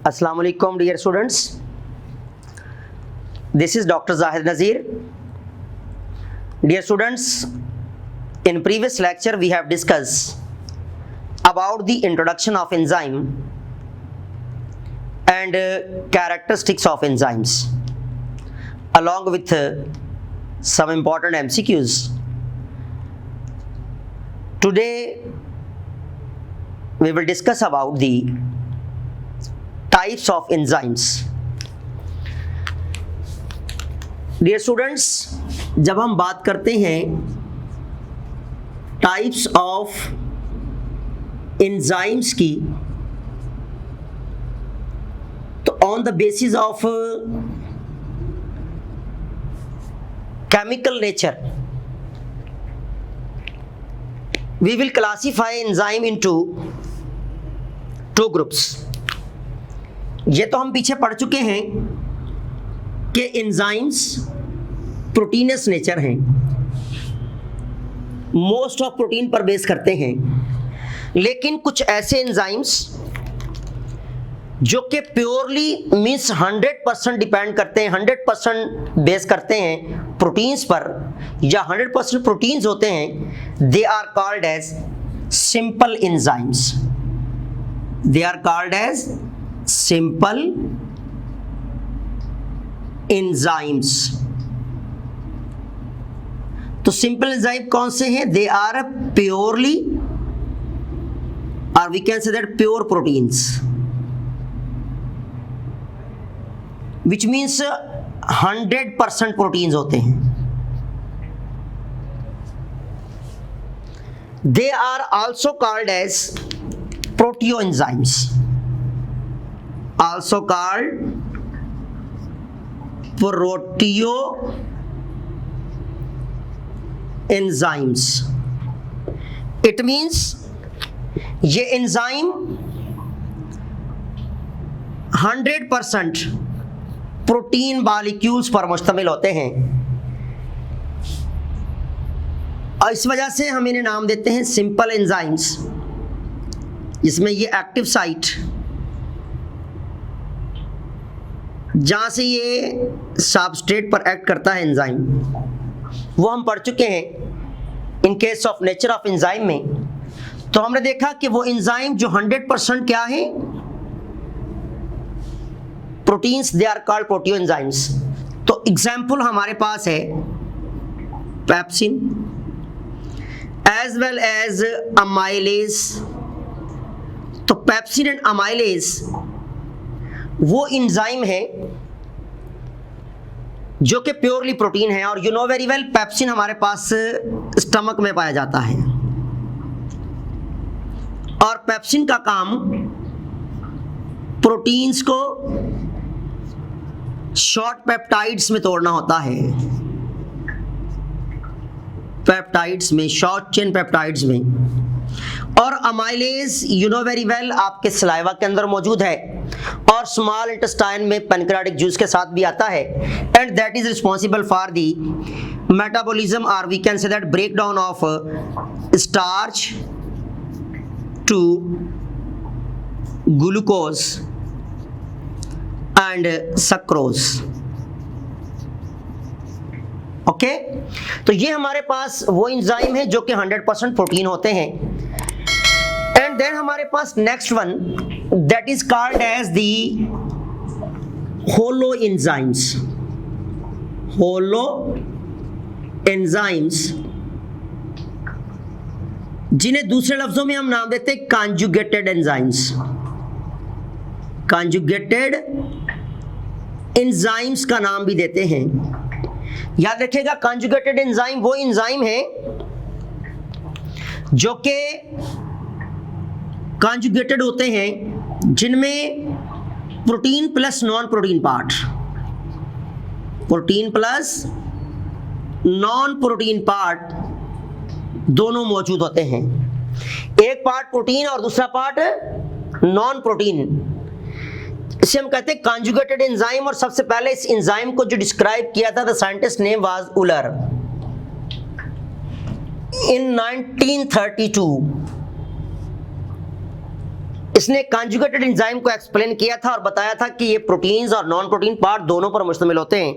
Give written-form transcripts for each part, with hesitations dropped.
Assalamu alaikum dear students. This is Dr. Zahid Nazir. Dear students, in previous lecture we have discussed about the introduction of enzyme and characteristics of enzymes along with some important MCQs. Today we will discuss about the types of enzymes. Dear students, जब हम बात करते हैं types of enzymes की, तो on the basis of chemical nature we will classify enzyme into two groups. ये तो हम पीछे पढ़ चुके हैं कि एंजाइम्स प्रोटीनस नेचर हैं, मोस्ट ऑफ प्रोटीन पर बेस करते हैं. लेकिन कुछ ऐसे एंजाइम्स जो कि प्योरली मीन्स 100% डिपेंड करते हैं, 100% बेस करते हैं प्रोटीन्स पर, या 100% प्रोटीन्स होते हैं, they are called as simple enzymes. They are called as simple enzymes. तो सिंपल एंजाइम कौन से हैं? दे आर प्योरली, और we can say that pure proteins, which means 100% proteins होते हैं. They are also called as proteo enzymes, also called proteo enzymes. It means ये enzyme 100% protein molecules पर मुश्तमिल होते हैं, और इस वजह से हम इन्हें नाम देते हैं सिंपल एंजाइम्स, जिसमें ये एक्टिव साइट जहाँ से ये सबस्ट्रेट पर एक्ट करता है एंजाइम, वो हम पढ़ चुके हैं in case of nature of enzyme में. तो हमने देखा कि वो एंजाइम जो 100% क्या है proteins, they are called proteo enzymes. तो एग्जाम्पल हमारे पास है pepsin as well as amylase. तो पेप्सिन एंड अमाइलेज वो एंजाइम है जो कि प्योरली प्रोटीन है, और you know very well pepsin हमारे पास स्टमक में पाया जाता है, और पेप्सिन का काम प्रोटीन्स को शॉर्ट पेप्टाइड्स में तोड़ना होता है, पेप्टाइड्स में, शॉर्ट चेन पेप्टाइड्स में. और amylase you know very well आपके सलाइवा के अंदर मौजूद है, और स्मॉल इंटेस्टाइन में पैनक्रियाटिक जूस के साथ भी आता है, and that is responsible for the metabolism, और we can say that break down of starch to glucose and sucrose. Okay, तो ये हमारे पास वो एंजाइम है जो कि 100% प्रोटीन होते हैं. एंड देन हमारे पास next one that is called as the holo enzymes. Holo enzymes, जिन्हें दूसरे लफ्जों में हम नाम देते हैं कॉन्जुगेटेड एंजाइम्स. कॉन्जुगेटेड एंजाइम्स का नाम भी देते हैं. याद रखिएगा, कॉन्जुगेटेड एंजाइम वो एंजाइम है जो कि कॉन्जुगेटेड होते हैं, जिनमें protein plus non protein part, protein plus non protein part दोनों मौजूद होते हैं. एक पार्ट प्रोटीन और दूसरा पार्ट नॉन प्रोटीन. इसे हम कहते हैं कॉन्जुगेटेड एंजाइम. और सबसे पहले इस एंजाइम को जो डिस्क्राइब किया था, द साइंटिस्ट नेम वाज उलर इन 1932. इसने कंजुगेटेड एंजाइम को एक्सप्लेन किया था और बताया था कि ये प्रोटीन्स और नॉन प्रोटीन पार्ट दोनों पर मुश्तमिल होते हैं।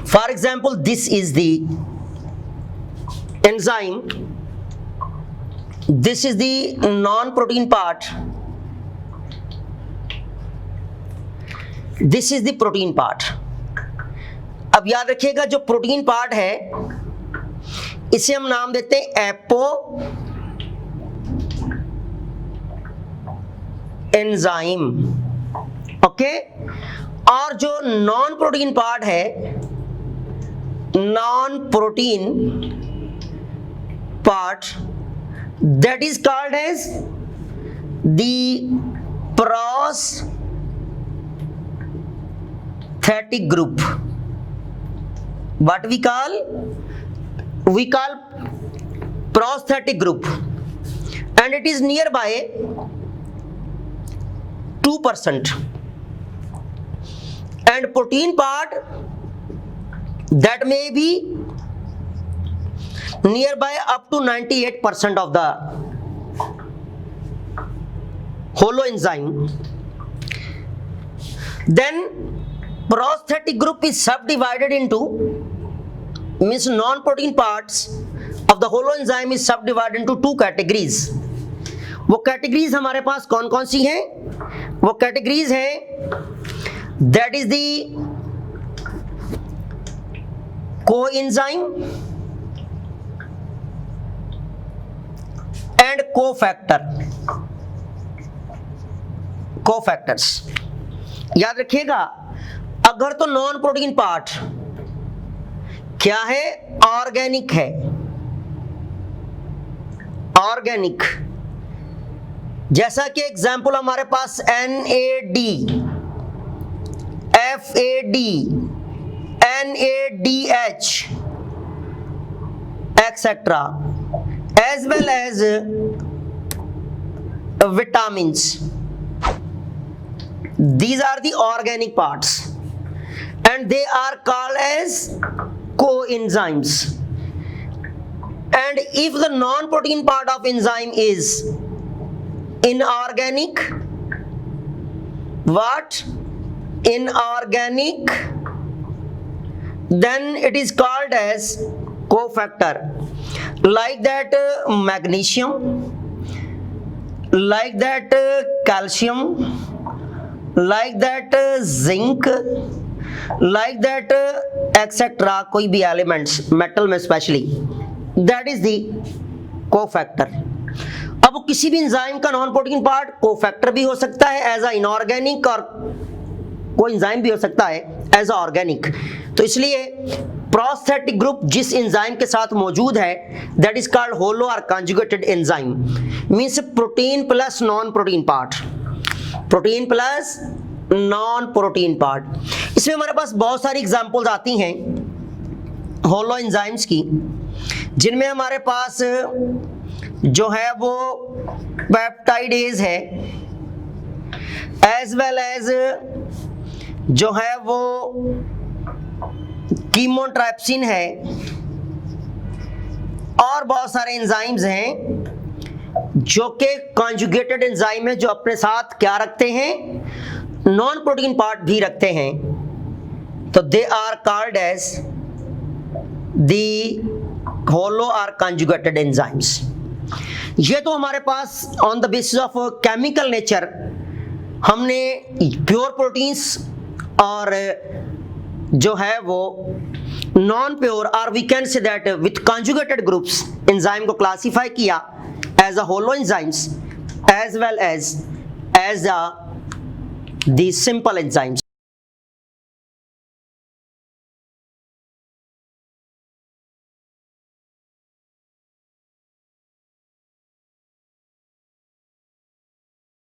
For example, this is the enzyme, this is the non protein part, this is the protein part. अब याद रखिएगा, जो प्रोटीन पार्ट है इसे हम नाम देते हैं एपो एंजाइम, ओके। और जो नॉन प्रोटीन पार्ट है, non protein part, that is called as the prosthetic group. What we call prosthetic group, and it is nearby 2%, and protein part that may be nearby up to 98% of the holoenzyme. Then prosthetic group is subdivided into, means non-protein parts of the holoenzyme is subdivided into two categories. वो categories हमारे पास कौन कौन सी हैं? वो categories हैं, that is the coenzyme and cofactors. याद रखिएगा, अगर तो नॉन प्रोटीन पार्ट क्या है? ऑर्गेनिक है, ऑर्गेनिक। जैसा कि एग्जाम्पल हमारे पास NAD, FAD, NADH etcetera, as well as vitamins. These are the organic parts and they are called as coenzymes. And if the non-protein part of enzyme is inorganic, what? Inorganic, then it is called as cofactor. Like that magnesium, like that calcium, like that zinc, like that etc. कोई भी elements metal में specially, that is the cofactor. अब किसी भी enzyme का non protein part cofactor भी हो सकता है एज अ इनऑर्गेनिक, और कोई एंजाइम भी हो सकता है एज अ ऑर्गेनिक। तो इसलिए प्रोस्थेटिक ग्रुप जिस एंजाइम के साथ मौजूद है, दैट इज कॉल्ड होलो और conjugated enzyme, means protein plus non protein part, protein plus non protein part. इसमें हमारे पास बहुत सारी एग्जांपल्स आती हैं होलो एंजाइम्स की, जिनमें हमारे पास जो है वो पेप्टाइडेज है, एज वेल एज जो है वो कीमोट्राइप्सिन है, और बहुत सारे एंजाइम्स हैं जो कि कॉन्जुगेटेड एंजाइम है, जो अपने साथ क्या रखते हैं? नॉन प्रोटीन पार्ट भी रखते हैं। तो they are called as the holo और कॉन्जुगेटेड एंजाइम्स। ये तो हमारे पास on the basis of chemical nature हमने प्योर प्रोटीन्स और जो है वो नॉन प्योर, और we can say that with conjugated groups enzyme को क्लासिफाई किया as a holoenzymes as well as the simple enzymes.